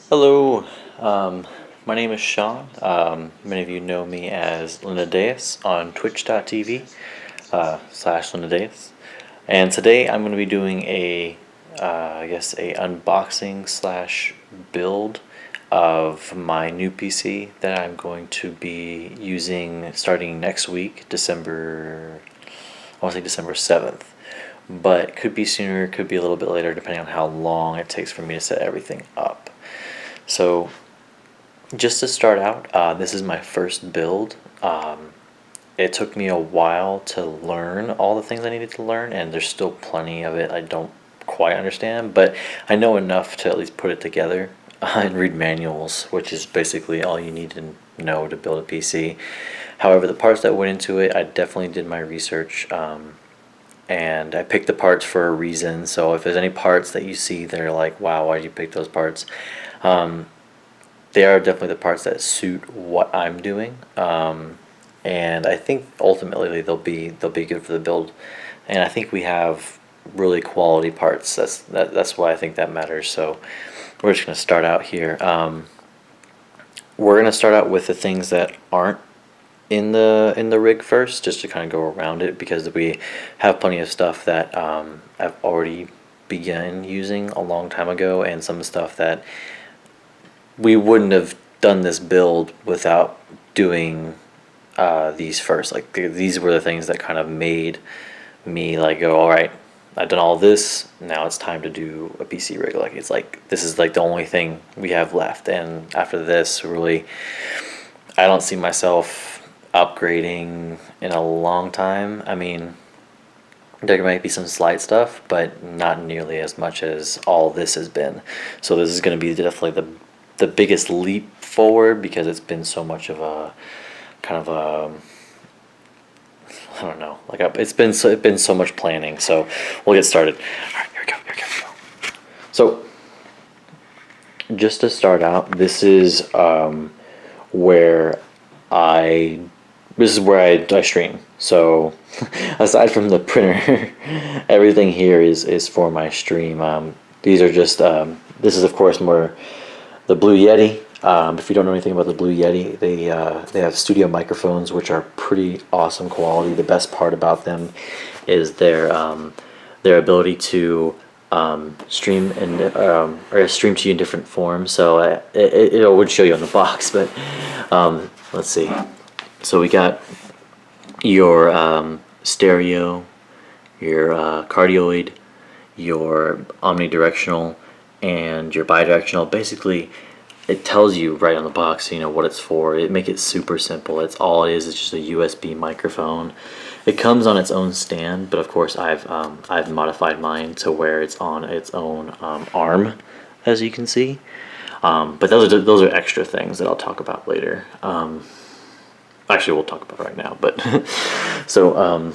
Hello, my name is Sean. Many of you know me as Linadaeus on twitch.tv slash Linadaeus. And today I'm going to be doing I guess, a unboxing slash build of my new PC that I'm going to be using starting next week, I want to say December 7th. But could be sooner, could be a little bit later, depending on how long it takes for me to set everything up. So just to start out, this is my first build. It took me a while to learn all the things I needed to learn, and there's still plenty of it I don't quite understand, but I know enough to at least put it together and read manuals, which is basically all you need to know to build a PC. However, the parts that went into it, I definitely did my research, and I picked the parts for a reason. So if there's any parts that you see that are like, wow, why did you pick those parts? They are definitely the parts that suit what I'm doing, and I think ultimately they'll be good for the build. And I think we have really quality parts. That's why I think that matters. So we're just gonna start out here. We're gonna start out with the things that aren't in the rig first, just to kind of go around it, because we have plenty of stuff that I've already begun using a long time ago, and some stuff that we wouldn't have done this build without doing these first. Like these were the things that kind of made me like go, all right, I've done all this, now it's time to do a PC rig. Like it's like this is like the only thing we have left, and after this, really, I don't see myself upgrading in a long time. I mean, there might be some slight stuff, but not nearly as much as all this has been. So this is going to be definitely the biggest leap forward, because it's been so much of a kind of a, I don't know, like it's been so much planning. So we'll get started. All right, here we go. So just to start out, this is where I I stream. So aside from the printer, everything here is for my stream. These are just this is of course more the Blue Yeti. If you don't know anything about the Blue Yeti, they have studio microphones, which are pretty awesome quality. The best part about them is their ability to stream and or stream to you in different forms. So it would show you on the box, but let's see. So we got your stereo, your cardioid, your omnidirectional, and your bidirectional. Basically, it tells you right on the box, what it's for. It make it super simple. It's all it is. It's just a USB microphone. It comes on its own stand, but of course I've modified mine to where it's on its own arm, as you can see. But those are extra things that I'll talk about later. Actually, we'll talk about right now. But so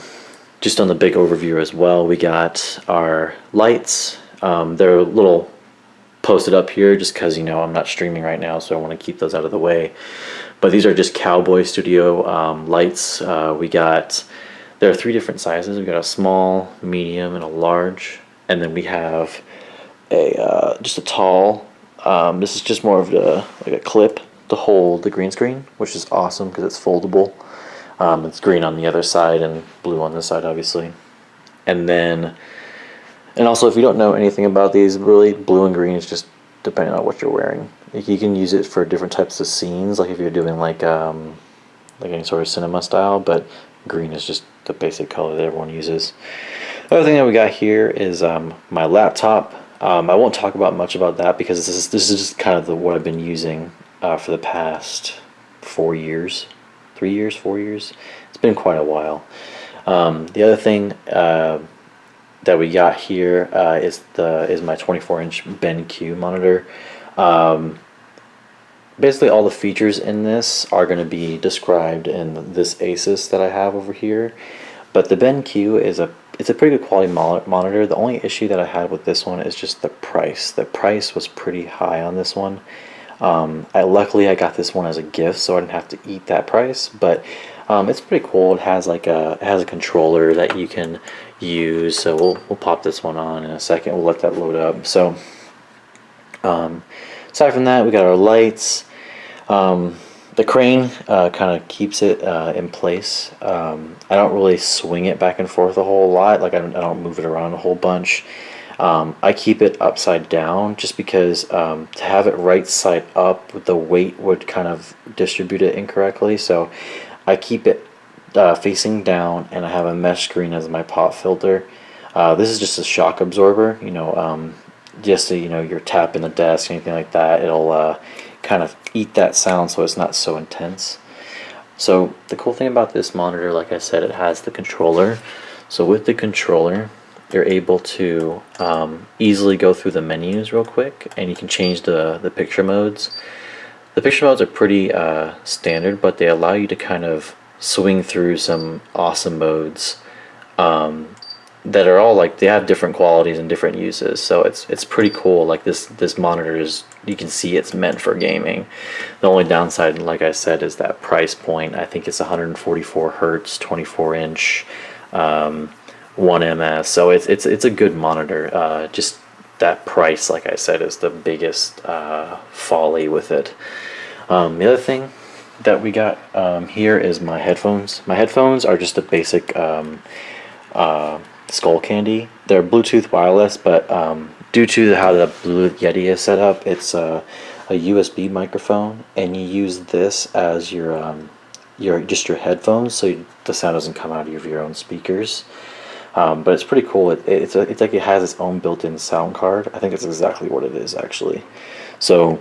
just on the big overview as well, we got our lights. They're a little posted up here just because I'm not streaming right now, so I want to keep those out of the way. But these are just Cowboy Studio lights. There are 3 different sizes. We got a small, medium, and a large, and then we have a just a tall. This is just more of like a clip to hold the green screen, which is awesome because it's foldable. It's green on the other side and blue on this side, obviously. And also, if you don't know anything about these, really, blue and green is just depending on what you're wearing. You can use it for different types of scenes, like if you're doing like any sort of cinema style, but green is just the basic color that everyone uses. The other thing that we got here is my laptop. I won't talk about much about that because this is just kind of what I've been using for the past 4 years, 3 years, 4 years. It's been quite a while. The other thing that we got here is my 24-inch BenQ monitor. Basically, all the features in this are going to be described in this Asus that I have over here. But the BenQ it's a pretty good quality monitor. The only issue that I had with this one is just the price. The price was pretty high on this one. Luckily I got this one as a gift, so I didn't have to eat that price. But it's pretty cool. It has a controller that you can use. So we'll pop this one on in a second. We'll let that load up. So Aside from that, we got our lights. The crane kind of keeps it in place. I don't really swing it back and forth a whole lot. Like I don't move it around a whole bunch. I keep it upside down just because to have it right side up, the weight would kind of distribute it incorrectly. So I keep it facing down, and I have a mesh screen as my pop filter. This is just a shock absorber, just so you're tapping the desk, anything like that. It'll kind of eat that sound so it's not so intense. So the cool thing about this monitor, like I said, it has the controller. So with the controller, you're able to easily go through the menus real quick, and you can change the picture modes. The picture modes are pretty standard, but they allow you to kind of swing through some awesome modes that are all like, they have different qualities and different uses. So it's pretty cool. Like this monitor is, you can see it's meant for gaming. The only downside, like I said, is that price point. I think it's 144 hertz, 24 inch, 1 ms. So it's a good monitor. Just that price, like I said, is the biggest folly with it. The other thing that we got here is my headphones. My headphones are just a basic Skull Candy. They're Bluetooth wireless, but due to how the Blue Yeti is set up, it's a USB microphone, and you use this as your headphones, so the sound doesn't come out of your own speakers. But it's pretty cool. It's like it has its own built-in sound card. I think it's exactly what it is actually. So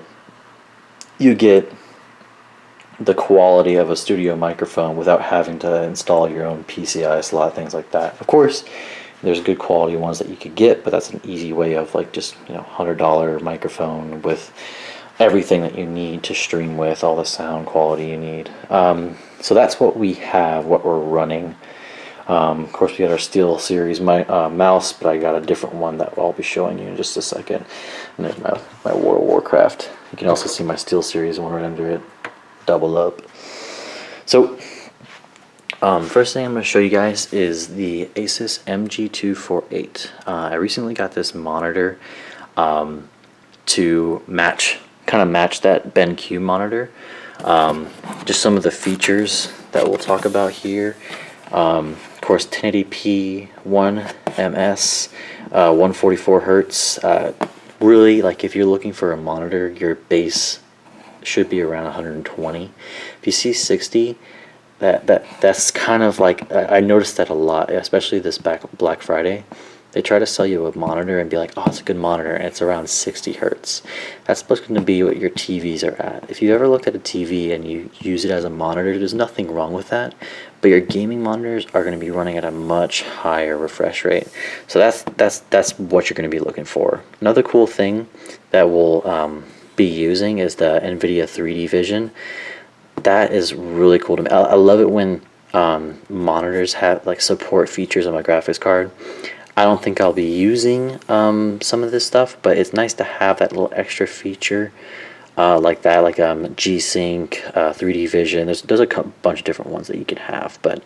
you get the quality of a studio microphone without having to install your own PCI slot, things like that. Of course, there's good quality ones that you could get, but that's an easy way of like just $100 microphone with everything that you need to stream with, all the sound quality you need. So that's what we have, what we're running. Of course, we got our Steel Series mouse, but I got a different one that I'll be showing you in just a second. And there's my World of Warcraft. You can also see my Steel Series one right under it. Double up. So first thing I'm going to show you guys is the Asus MG248. I recently got this monitor to match that BenQ monitor. Just some of the features that we'll talk about here. Of course, 1080p, 1 ms, 144 hertz. Really, like if you're looking for a monitor, your base should be around 120. If you see 60, that's kind of like, I noticed that a lot, especially this Black Friday. They try to sell you a monitor and be like, oh, it's a good monitor, and it's around 60 hertz. That's supposed to be what your TVs are at. If you ever looked at a TV and you use it as a monitor, there's nothing wrong with that, but your gaming monitors are going to be running at a much higher refresh rate. So that's what you're going to be looking for. Another cool thing that we'll be using is the NVIDIA 3D Vision. That is really cool to me. I love it when monitors have like support features on my graphics card. I don't think I'll be using some of this stuff, but it's nice to have that little extra feature like that, like G-Sync, 3D Vision. There's a bunch of different ones that you can have, but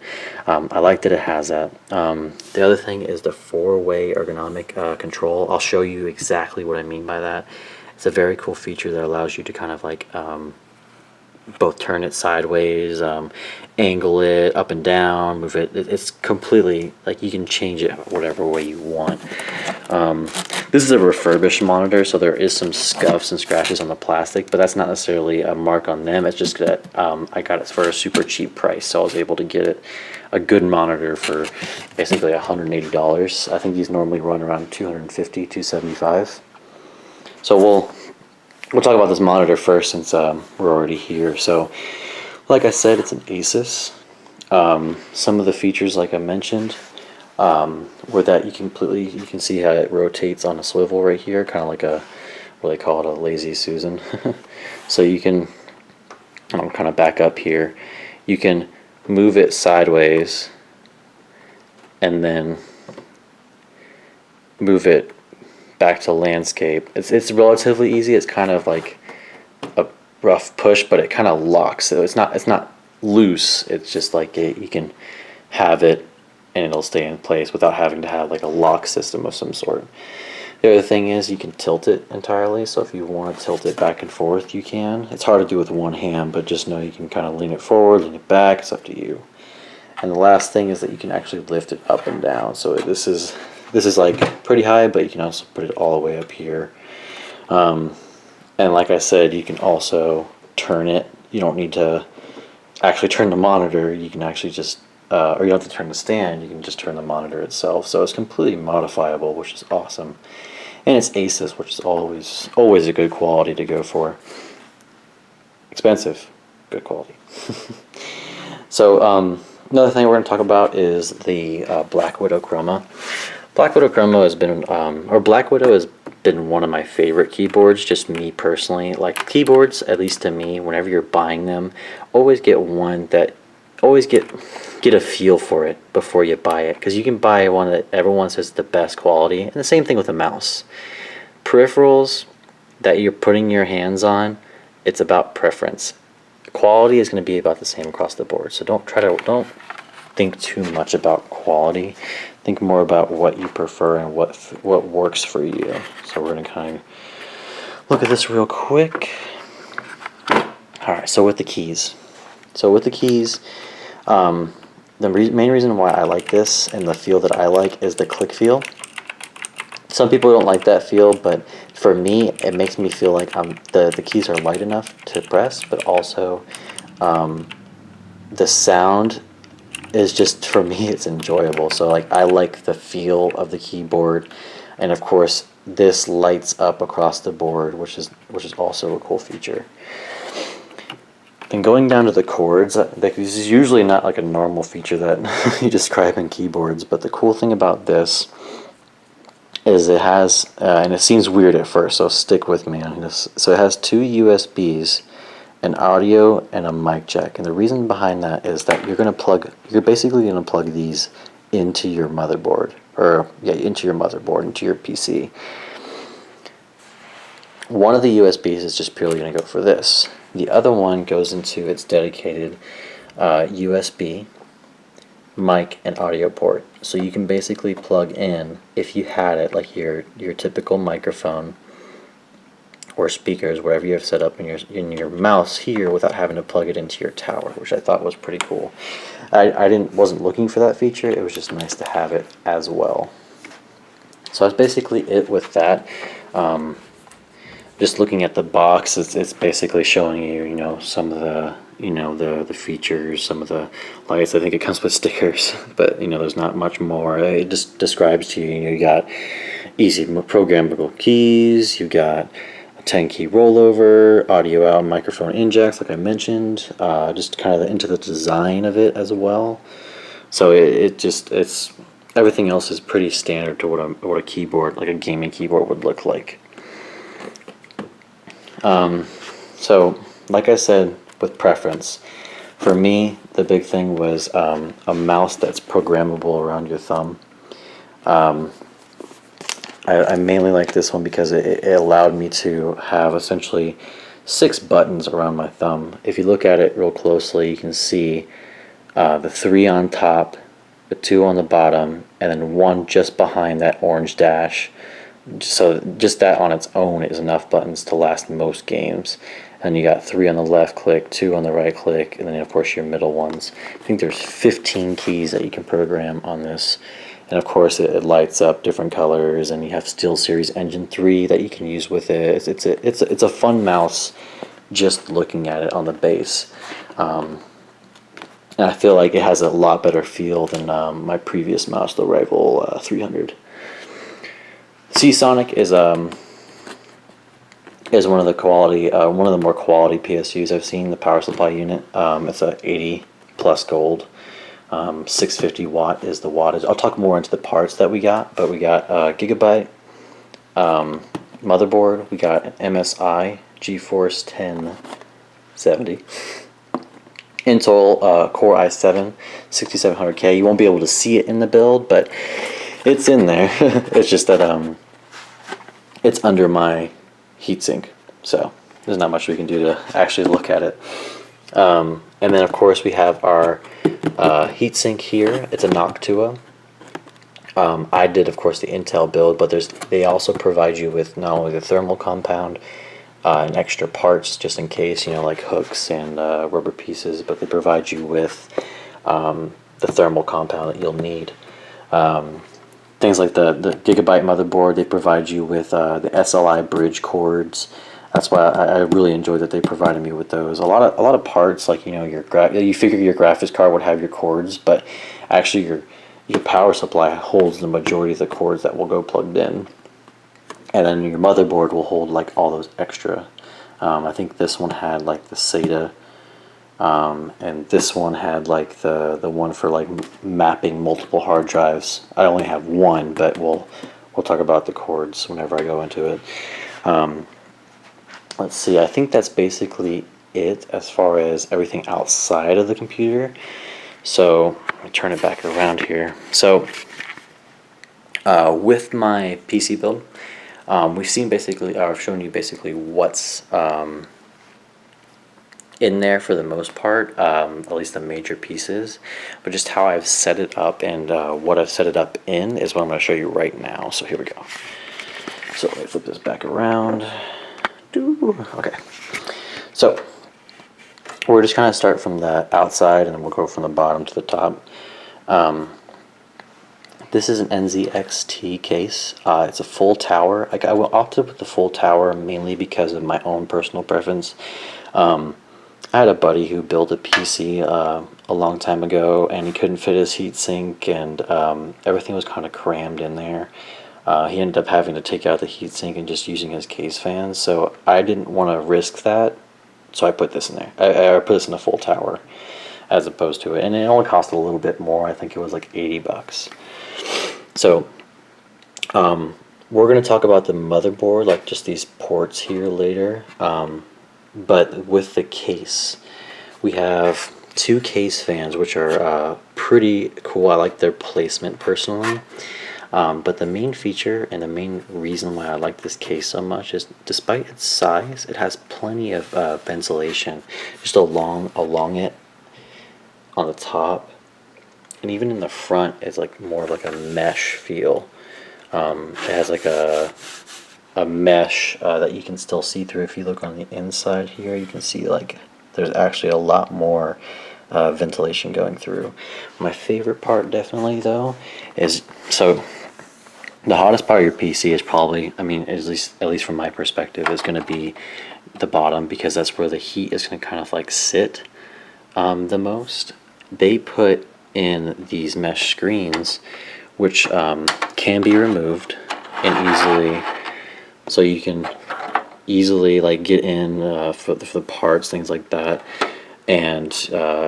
I like that it has that. The other thing is the 4-way ergonomic control. I'll show you exactly what I mean by that. It's a very cool feature that allows you to kind of like both turn it sideways, angle it up and down, move it. It's completely like you can change it whatever way you want. This is a refurbished monitor, so there is some scuffs and scratches on the plastic, but that's not necessarily a mark on them. It's just that I got it for a super cheap price, so I was able to get it a good monitor for basically $180. I think these normally run around $250, $275. So we'll talk about this monitor first, since we're already here. So like I said, it's an Asus. Some of the features, like I mentioned, were that you can see how it rotates on a swivel right here, kind of like what they call it, a lazy Susan. So you can, I'll kind of back up here, you can move it sideways and then move it back to landscape. It's relatively easy. It's kind of like a rough push, but it kind of locks. So it's not loose. It's just like you can have it and it'll stay in place without having to have like a lock system of some sort. The other thing is you can tilt it entirely, so if you want to tilt it back and forth, you can. It's hard to do with one hand, but just know you can kind of lean it forward, lean it back, it's up to you. And the last thing is that you can actually lift it up and down. So this is like pretty high, but you can also put it all the way up here. And like I said, you can also turn it. You don't need to actually turn the monitor. You can actually just, or you don't have to turn the stand. You can just turn the monitor itself. So it's completely modifiable, which is awesome. And it's Asus, which is always a good quality to go for. Expensive, good quality. So another thing we're going to talk about is the Black Widow Chroma. Black Widow Chroma has been, or Black Widow has been one of my favorite keyboards, just me personally. Like keyboards, at least to me, whenever you're buying them, always get one that, always get a feel for it before you buy it, because you can buy one that everyone says is the best quality, and the same thing with a mouse. Peripherals that you're putting your hands on, it's about preference. Quality is going to be about the same across the board, so don't think too much about quality. Think more about what you prefer and what works for you. So we're going to kind of look at this real quick. Alright, so with the keys. The main reason why I like this and the feel that I like is the click feel. Some people don't like that feel, but for me, it makes me feel like the keys are light enough to press, but also the sound is just, for me, it's enjoyable. So like I like the feel of the keyboard, and of course this lights up across the board, which is also a cool feature. And going down to the chords, this is usually not like a normal feature that you describe in keyboards, but the cool thing about this is it has, and it seems weird at first, so stick with me on this. So it has two USBs, an audio and a mic jack, and the reason behind that is that you're basically going to plug these into your motherboard, into your PC. One of the USBs is just purely going to go for this. The other one goes into its dedicated USB, mic, and audio port. So you can basically plug in, if you had it, like your typical microphone or speakers, wherever you have set up in your mouse here, without having to plug it into your tower, which I thought was pretty cool. I wasn't looking for that feature. It was just nice to have it as well. So that's basically it with that. Just looking at the box, it's basically showing you, some of the, the features, some of the lights. I think it comes with stickers, but there's not much more. It just describes to you, you got easy programmable keys, you got a 10-key rollover, audio out, and microphone in jacks, like I mentioned. Just kind of into the design of it as well. So it's everything else is pretty standard to what a keyboard, like a gaming keyboard, would look like. So, like I said, with preference, for me, the big thing was a mouse that's programmable around your thumb. I mainly like this one because it allowed me to have essentially 6 buttons around my thumb. If you look at it real closely, you can see the 3 on top, the 2 on the bottom, and then 1 just behind that orange dash. So just that on its own is enough buttons to last most games. And you got 3 on the left click, 2 on the right click, and then of course your middle ones. I think there's 15 keys that you can program on this. And of course it lights up different colors, and you have SteelSeries Engine 3 that you can use with it. It's a fun mouse just looking at it on the base. And I feel like it has a lot better feel than my previous mouse, the Rival 300. Seasonic is one of the more quality PSUs I've seen. The power supply unit, it's a 80 plus gold, 650 watt is the wattage. I'll talk more into the parts that we got, but we got Gigabyte motherboard. We got an MSI GeForce 1070. Intel Core i7 6700K. You won't be able to see it in the build, but it's in there. It's just that it's under my heatsink, so there's not much we can do to actually look at it. And then of course we have our heatsink here. It's a Noctua. I did, of course, the Intel build, but they also provide you with not only the thermal compound and extra parts just in case, like hooks and rubber pieces, but they provide you with the thermal compound that you'll need. Things like the Gigabyte motherboard, they provide you with the SLI bridge cords. That's why I really enjoyed that they provided me with those. A lot of parts, like you figure your graphics card would have your cords, but actually your power supply holds the majority of the cords that will go plugged in, and then your motherboard will hold like all those extra. I think this one had like the SATA. And this one had like the one for like mapping multiple hard drives. I only have one, but we'll talk about the cords whenever I go into it. Let's see, I think that's basically it as far as everything outside of the computer. So let me turn it back around here. So with my PC build, we've seen basically, I've shown you basically what's in there for the most part, at least the major pieces, but just how I've set it up and what I've set it up in is what I'm going to show you right now. So here we go. So let me flip this back around. Okay, so we're just kind of start from the outside and then we'll go from the bottom to the top. This is an NZXT case. It's a full tower. I opted with the full tower mainly because of my own personal preference. I had a buddy who built a PC a long time ago, and he couldn't fit his heatsink, and everything was kind of crammed in there. He ended up having to take out the heatsink and just using his case fans, so I didn't want to risk that, so I put this in there. I put this in a full tower as opposed to it, and it only cost a little bit more. I think it was like 80 bucks. So we're going to talk about the motherboard, like just these ports here later. But with the case, we have two case fans, which are pretty cool. I like their placement personally. But the main feature and the main reason why I like this case so much is, despite its size, it has plenty of ventilation just along it on the top, and even in the front. It's like more of like a mesh feel. It has like a mesh that you can still see through. If you look on the inside here, you can see like there's actually a lot more ventilation going through. My favorite part definitely though is, so the hottest part of your PC is probably, I mean, at least from my perspective, is going to be the bottom, because that's where the heat is going to kind of like sit the most. They put in these mesh screens which can be removed and easily, so you can easily like get in for the parts, things like that, and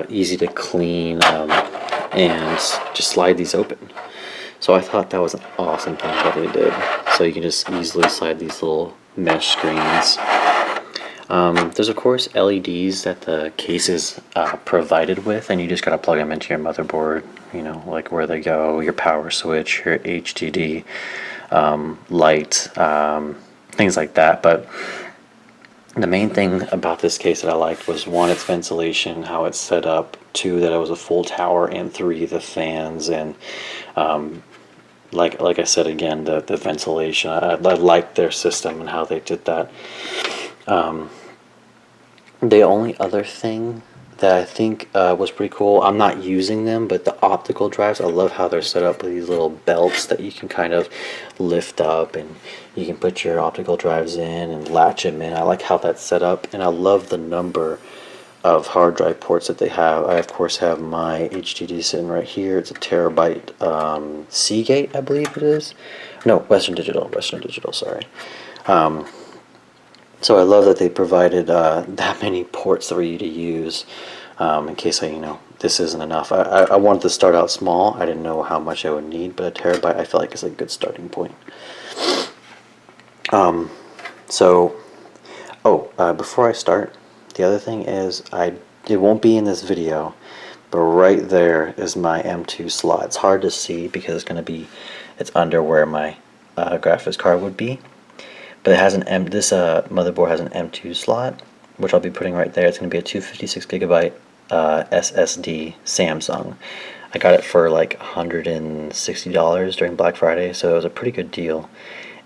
easy to clean, and just slide these open. So I thought that was an awesome thing that they did. So you can just easily slide these little mesh screens. There's of course LEDs that the case is provided with, and you just gotta plug them into your motherboard, like where they go, your power switch, your HDD, light, things like that. But the main thing about this case that I liked was, one, its ventilation, how it's set up; two, that it was a full tower; and three, the fans. And like I said again, the ventilation. I liked their system and how they did that. The only other thing that I think was pretty cool, I'm not using them, but the optical drives, I love how they're set up with these little belts that you can kind of lift up, and you can put your optical drives in and latch them in. I like how that's set up, and I love the number of hard drive ports that they have. I of course have my HDD sitting right here. It's a terabyte Seagate, I believe it is. No, Western Digital, sorry. So I love that they provided that many ports for you to use, in case this isn't enough. I wanted to start out small. I didn't know how much I would need, but a terabyte I feel like is a good starting point. Before I start, the other thing is, it won't be in this video, but right there is my M2 slot. It's hard to see because it's under where my graphics card would be. But it has this motherboard has an M2 slot, which I'll be putting right there. It's going to be a 256 gigabyte SSD Samsung. I got it for like $160 during Black Friday, so it was a pretty good deal.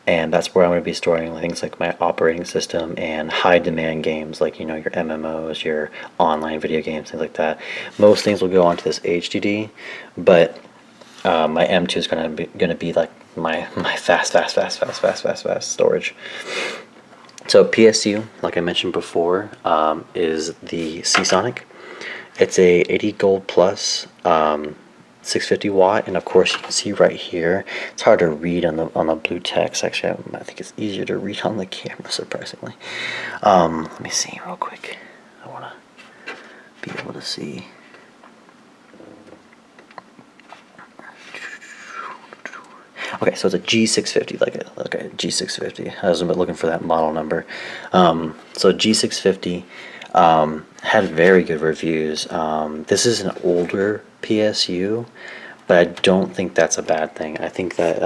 And that's where I'm going to be storing things like my operating system and high demand games like, your MMOs, your online video games, things like that. Most things will go onto this HDD, but my M2 is gonna be like my fast storage. So PSU, like I mentioned before, is the Seasonic. It's a 80 Gold Plus 650 watt, and of course you can see right here. It's hard to read on the blue text. Actually, I think it's easier to read on the camera, surprisingly. Let me see real quick. I want to be able to see. Okay, so it's a G650, like a G650. I was looking for that model number. So G650 had very good reviews. This is an older PSU, but I don't think that's a bad thing. I think that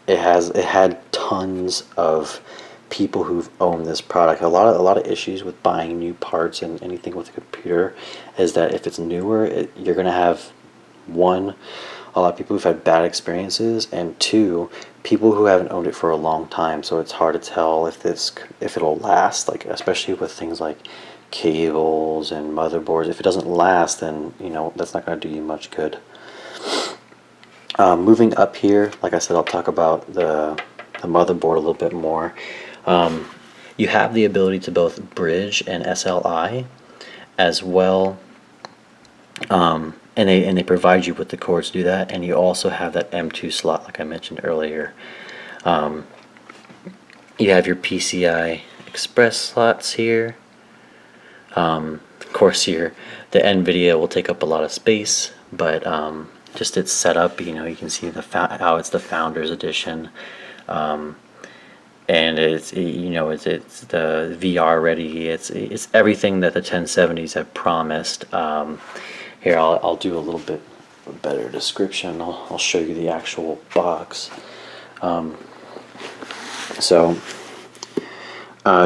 it had tons of people who've owned this product. A lot of issues with buying new parts and anything with a computer is that if it's newer, you're gonna have a lot of people who've had bad experiences, and two, people who haven't owned it for a long time. So it's hard to tell if it'll last, like especially with things like cables and motherboards. If it doesn't last, then that's not going to do you much good. Moving up here, like I said, I'll talk about the motherboard a little bit more. You have the ability to both bridge and SLI as well. And they provide you with the cords to do that, and you also have that M2 slot like I mentioned earlier. You have your PCI Express slots here. Of course the NVIDIA will take up a lot of space, but just its setup, you can see how it's the Founders Edition, and it's it's the VR ready. It's everything that the 1070s have promised. Here, I'll do a little bit better description. I'll show you the actual box.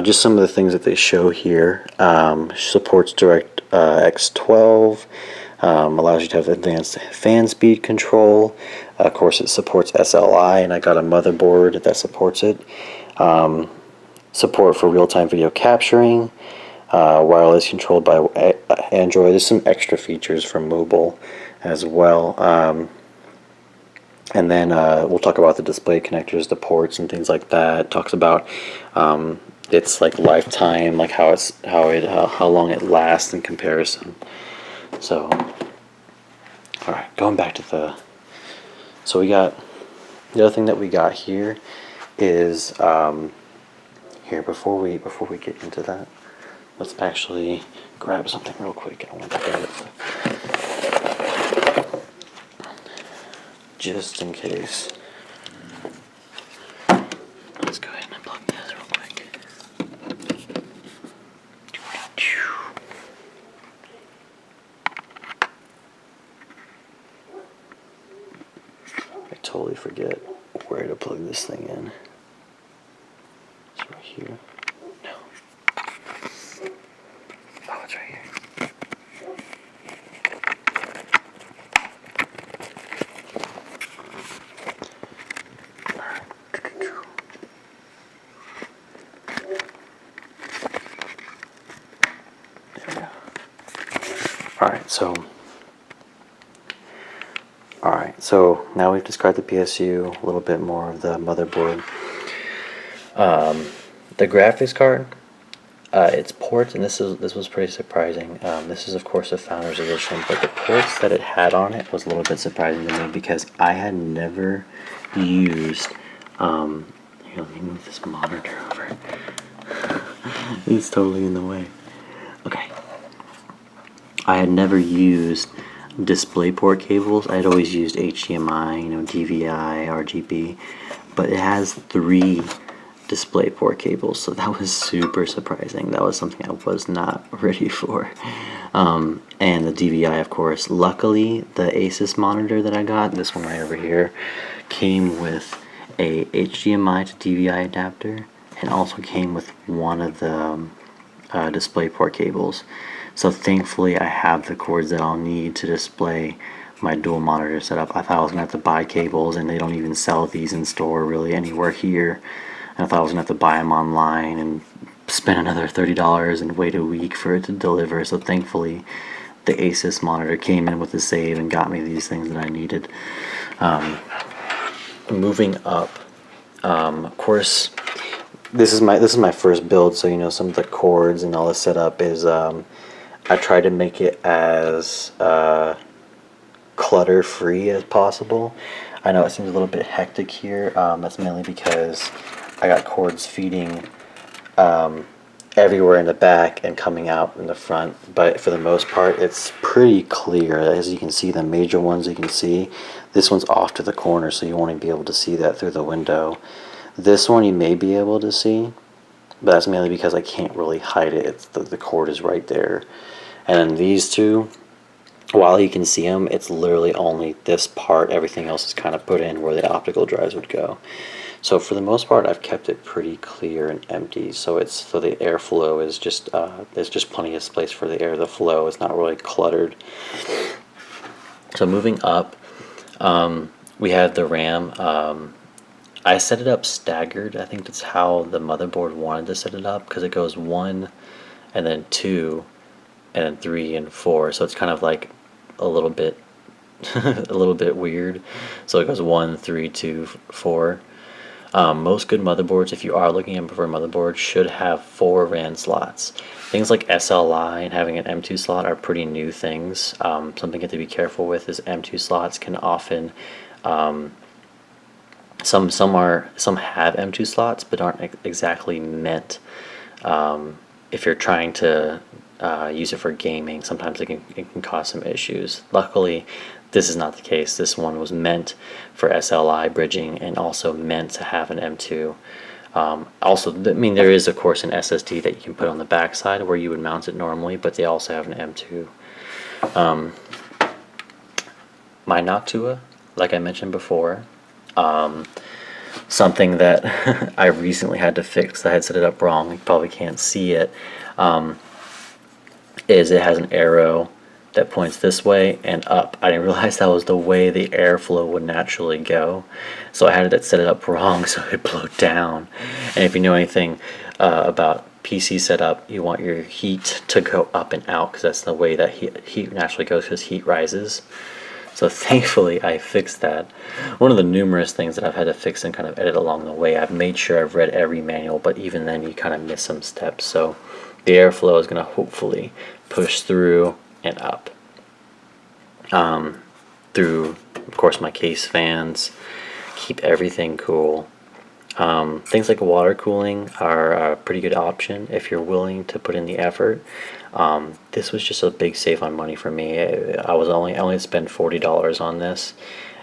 Just some of the things that they show here. Supports DirectX 12. Allows you to have advanced fan speed control. Of course, it supports SLI, and I got a motherboard that supports it. Support for real-time video capturing. Wireless controlled by Android. There's some extra features for mobile as well. And then we'll talk about the display connectors, the ports, and things like that. It talks about its like lifetime, like how long it lasts in comparison. So, all right, going back to so we got the other thing that we got here is here before we get into that. Let's actually grab something real quick. I want to grab it just in case. Let's go ahead and unplug this real quick. I totally forget where to plug this thing in. It's right here. It's right here. There we go. So now we've described the PSU, a little bit more of the motherboard. The graphics card. Its ports, and this was pretty surprising. This is of course a Founders Edition, but the ports that it had on it was a little bit surprising to me because I had never used. Here, let me move this monitor over. It's totally in the way. Okay. I had never used DisplayPort cables. I had always used HDMI, DVI, RGB, but it has 3 DisplayPort cables, so that was super surprising. That was something I was not ready for. And the DVI, of course. Luckily, the Asus monitor that I got, this one right over here, came with a HDMI to DVI adapter, and also came with one of the display port cables. So thankfully I have the cords that I'll need to display my dual monitor setup. I thought I was gonna have to buy cables, and they don't even sell these in store really anywhere here. And I thought I was gonna have to buy them online and spend another $30 and wait a week for it to deliver. So thankfully the Asus monitor came in with a save and got me these things that I needed. Moving up, of course, this is my first build, so you know some of the cords and all the setup is I try to make it as clutter free as possible. I know it seems a little bit hectic here. That's mainly because I got cords feeding everywhere in the back and coming out in the front, but for the most part it's pretty clear. As you can see, the major ones you can see, this one's off to the corner, so you won't be able to see that through the window. This one you may be able to see, but that's mainly because I can't really hide it. It's the cord is right there. And then these two, while you can see them, it's literally only this part. Everything else is kind of put in where the optical drives would go. So for the most part, I've kept it pretty clear and empty. So the airflow is just there's just plenty of space for the air to flow. It's not really cluttered. So moving up, we have the RAM. I set it up staggered. I think that's how the motherboard wanted to set it up, because it goes 1 and then 2 and then 3 and 4. So it's kind of like a little bit a little bit weird. So it goes 1, 3, 2, 4. Most good motherboards, if you are looking at a preferred motherboard, should have 4 RAM slots. Things like SLI and having an M2 slot are pretty new things. Something you have to be careful with is M2 slots can often some have M2 slots but aren't exactly meant if you're trying to use it for gaming. Sometimes it can cause some issues. Luckily, this is not the case. This one was meant for SLI bridging and also meant to have an M2. Also, I mean, there is of course an SSD that you can put on the back side where you would mount it normally, but they also have an M2. My Noctua, like I mentioned before, something that I recently had to fix. I had set it up wrong. You probably can't see it. Is it has an arrow that points this way and up. I didn't realize that was the way the airflow would naturally go, so I had to set it up wrong so it blew down. And if you know anything about PC setup, you want your heat to go up and out, because that's the way that heat naturally goes, because heat rises. So thankfully I fixed that. One of the numerous things that I've had to fix and kind of edit along the way, I've made sure I've read every manual, but even then you kind of miss some steps. So the airflow is going to hopefully push through and up. Through, of course, my case fans, keep everything cool. Things like water cooling are a pretty good option if you're willing to put in the effort. This was just a big save on money for me. I only spent $40 on this.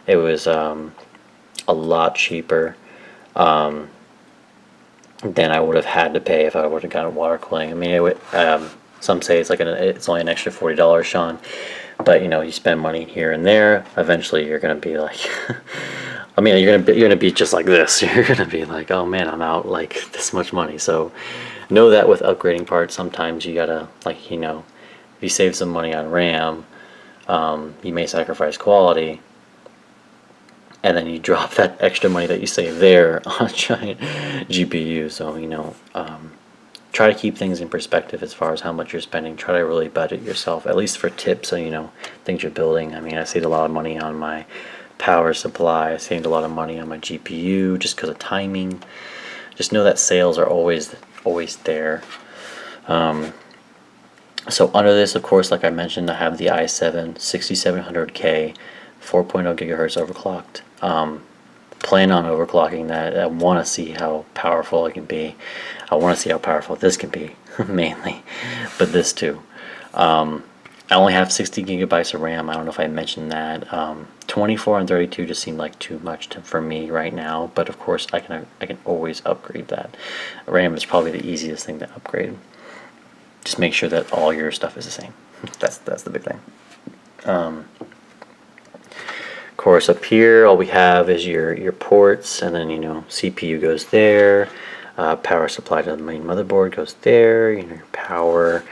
It was a lot cheaper than I would have had to pay if I would have gotten water cooling. I mean, it would, some say it's only an extra $40, Sean. But you know, you spend money here and there. Eventually, you're gonna be like, I mean, you're gonna be just like this. You're gonna be like, oh man, I'm out like this much money. So know that with upgrading parts, sometimes you gotta, like, you know, if you save some money on RAM, you may sacrifice quality, and then you drop that extra money that you save there on a giant GPU. So you know, try to keep things in perspective as far as how much you're spending. Try to really budget yourself, at least for tips, so you know things you're building. I mean, I saved a lot of money on my power supply. I saved a lot of money on my GPU just because of timing. Just know that sales are always there. So under this, of course, like I mentioned, I have the i7 6700K 4.0 gigahertz overclocked. Plan on overclocking that. I want to see how powerful it can be. I want to see how powerful this can be, mainly, but this too. I only have 60 gigabytes of RAM. I don't know if I mentioned that. 24 and 32 just seem like too much for me right now, but of course I can always upgrade that. RAM is probably the easiest thing to upgrade. Just make sure that all your stuff is the same. That's the big thing. Of course, up here all we have is your ports, and then you know CPU goes there. Power supply to the main motherboard goes there. You know, your power,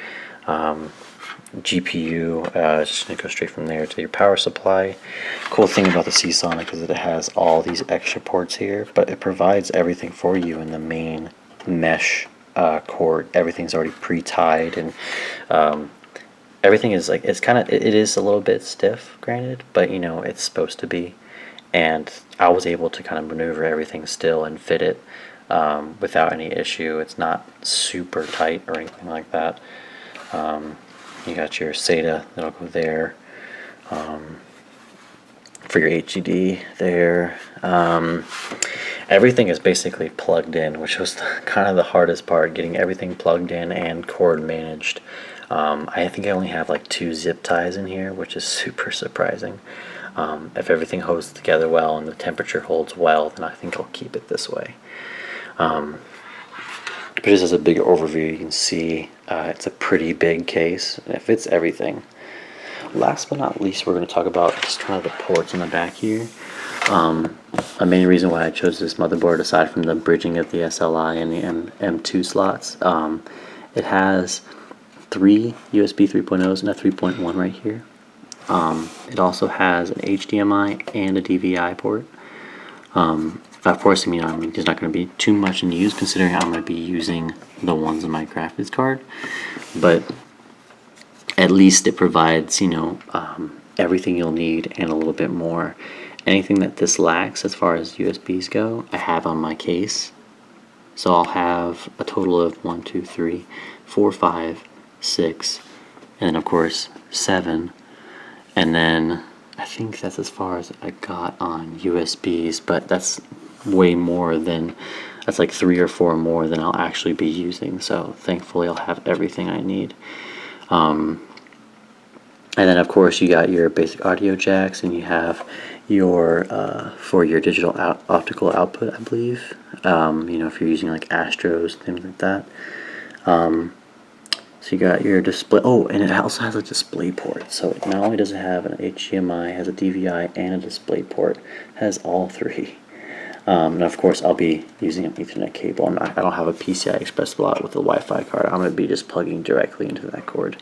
GPU, just gonna go straight from there to your power supply. Cool thing about the Seasonic is that it has all these extra ports here, but it provides everything for you in the main mesh cord. Everything's already pre-tied, and everything is like, it's kind of, it is a little bit stiff, granted, but you know, it's supposed to be. And I was able to kind of maneuver everything still and fit it without any issue. It's not super tight or anything like that. You got your SATA that'll go there for your HDD there. Everything is basically plugged in, which was kind of the hardest part, getting everything plugged in and cord managed. I think I only have like 2 zip ties in here, which is super surprising. If everything holds together well and the temperature holds well, then I think I'll keep it this way. But just as a big overview, you can see it's a pretty big case, and it fits everything. Last but not least, we're going to talk about just kind of the ports on the back here. A main reason why I chose this motherboard, aside from the bridging of the SLI and the M2 slots, it has 3 USB 3.0s and a 3.1 right here. It also has an HDMI and a DVI port. Of course, I mean, there's not going to be too much in use considering I'm going to be using the ones in my graphics card, but at least it provides, you know, everything you'll need and a little bit more. Anything that this lacks as far as USBs go, I have on my case. So I'll have a total of 1, 2, 3, 4, 5, 6, and then of course 7. And then I think that's as far as I got on USBs, but that's way more than, that's like 3 or 4 more than I'll actually be using. So thankfully I'll have everything I need. And then of course you got your basic audio jacks, and you have your for your digital optical output, I believe. You know, if you're using like Astros, things like that. So you got your display. Oh, and it also has a display port. So it not only does it have an HDMI, it has a DVI and a display port. It has all 3. And of course I'll be using an Ethernet cable. I don't have a PCI Express slot with a Wi-Fi card. I'm going to be just plugging directly into that cord.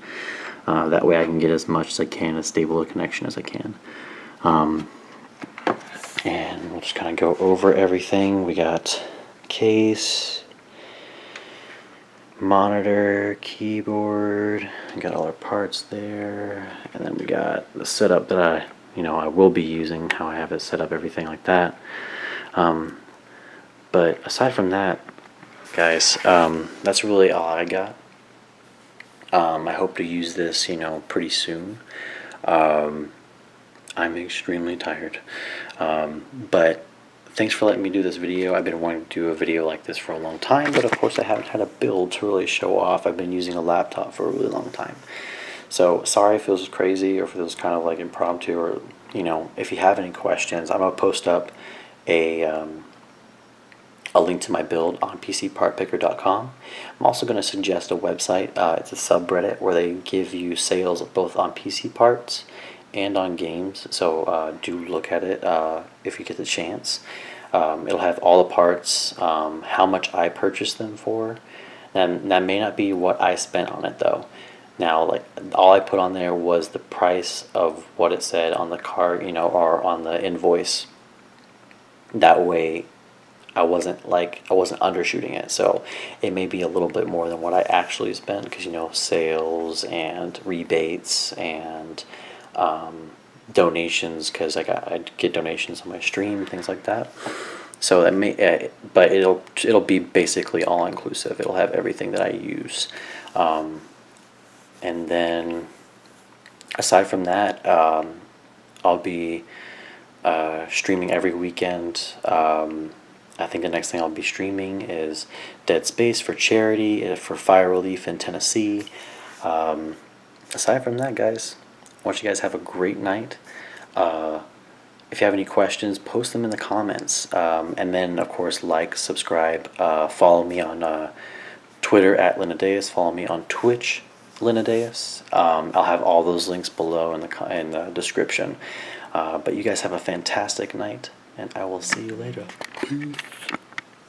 That way I can get as much as I can, as stable a connection as I can. And we'll just kind of go over everything. We got case, monitor, keyboard, we got all our parts there, and then we got the setup that I will be using, how I have it set up, everything like that. But aside from that, guys, that's really all I got. I hope to use this, you know, pretty soon. I'm extremely tired, but thanks for letting me do this video. I've been wanting to do a video like this for a long time, but of course I haven't had a build to really show off. I've been using a laptop for a really long time. So sorry if it was crazy or if it was kind of like impromptu, or, you know, if you have any questions, I'm going to post up a link to my build on PCPartPicker.com. I'm also going to suggest a website. It's a subreddit where they give you sales both on PC parts and on games, so do look at it if you get the chance. It'll have all the parts, how much I purchased them for, and that may not be what I spent on it though. Now, like, all I put on there was the price of what it said on the card, you know, or on the invoice. That way I wasn't undershooting it, so it may be a little bit more than what I actually spent, because, you know, sales and rebates and donations, because I get donations on my stream, things like that. So that may, but it'll be basically all inclusive. It'll have everything that I use, and then aside from that, I'll be streaming every weekend. I think the next thing I'll be streaming is Dead Space for charity, for fire relief in Tennessee. Aside from that, guys, I want you guys to have a great night. If you have any questions, post them in the comments. And then, of course, like, subscribe, follow me on Twitter at Linadaeus, follow me on Twitch, Linadaeus. I'll have all those links below in the description. But you guys have a fantastic night, and I will see you later. Peace.